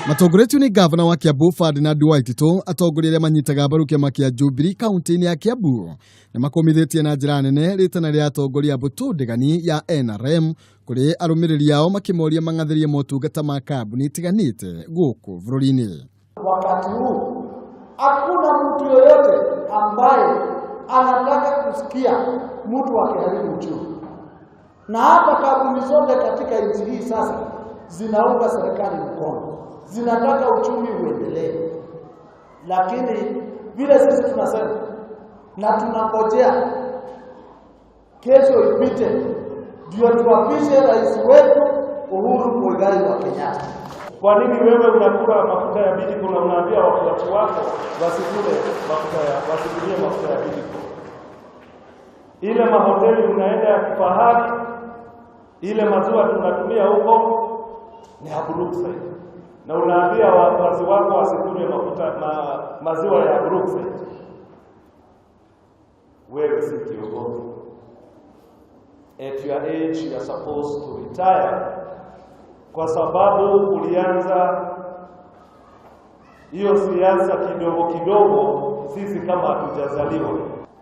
Matongoretio ni gavana wa Kiambu Ferdinand Waititu atongoria manyitaga mbaru kiama kia Jubilee kaunti-ini ya Kiambu ni makomithitie na njira nene ritana ria atongoria mbutu ndigani ya NRM kuri arumiriri yao makimoria mang'athirie motungata ma kambuni itiganite guku bururi-ini. Wakati huu hakuna mtu yoyote ambaye anataka kusikia mtu akiharibu uchumi, na hata kampuni zote katika nchi hii sasa zinaunga serikali mkono, zinataka uchumi uendelee. Lakini vile sisi tunasema na tunangojea kesho ipite ndio tuapishe rais wetu Uhuru Muigai wa Kenyatta. Kwa nini wewe unakula mafuta ya bidiko na unaambia wafuasi wako wasikule mafuta ya bidiko? Ile mahoteli unaenda ya kifahari, ile maziwa tunatumia huko ni ya Brookside, na unaambia wafuasi wako wasikule maziwa ya Brookside. Wewe si kiongozi. At your age you are supposed to retire, kwa sababu ulianza hiyo siasa kidogo sisi kama hatujazaliwa.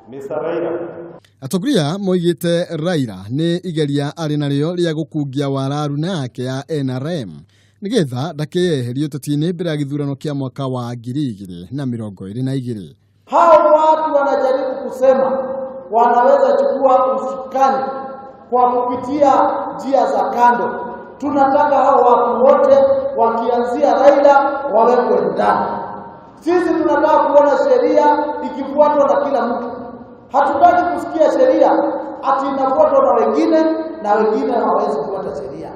Mr. Raila atongoria moigite Raila ni igeria ari nario ria gukungia wararu nake ya NRM nigetha ndakiyeherio uteti-ini mbere ya githurano kia mwaka wa 2022. Hao watu wanajaribu kusema wanaweza chukua usukani kwa kupitia njia za kando. Tunataka hao watu wote wakianzia Raila wawekwe ndani. Sisi tunataka kuona sheria ikifuatwa na kila mtu. Hatutaki kusikia sheria ati inafuatwa na wengine na wengine hawawezi kufuata sheria.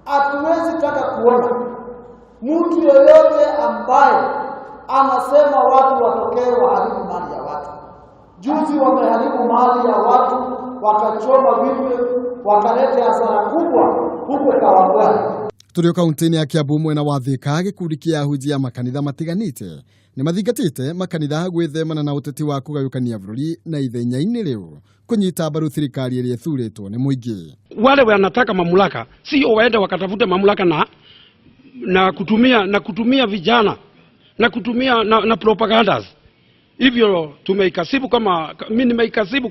Hatuwezi taka kuona mtu yoyote ambaye anasema watu watokee waharibu mali ya watu. Juzi wameharibu mali ya watu, wakachoma vitu, wakaleta hasara kubwa huko Kawangware. Turio kaunti-ini ya Kiambu mwena wa Thika gikundi kia ahunjia makanitha matiganite ni mathingatite makanitha gwithemana na uteti wa kugayukania bururi na ithenya-ini riu kunyita mbaru thirikari iria ithuritwo ni muingi. Wale wanataka mamlaka sio waende wakatafute mamlaka na kutumia vijana na kutumia na propagandas. Hivyo tumeikasibu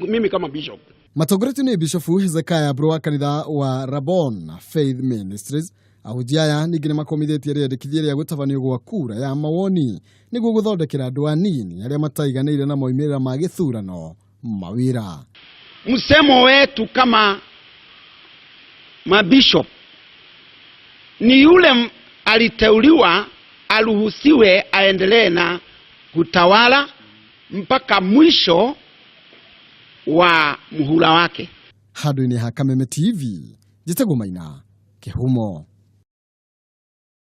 mimi kama bishop. Matongoretio ni Bishop Hezekiah Bro wa kanitha wa Rabon Faith Ministries ahunjia aya ningi ni makomithitie riendekithia ria gutabanio gwa kura ya mawoni niguo guthondekera andu anini aria mataiganĩire na moimĩrĩra ma gĩthurano mawira. Msemo wetu kama mabishop ni yule aliteuliwa aruhusiwe aendelee na kutawala mpaka mwisho wa muhula wake. Handũ-inĩ ha Kameme TV, Njĩtagwo Maina, Kĩhumo.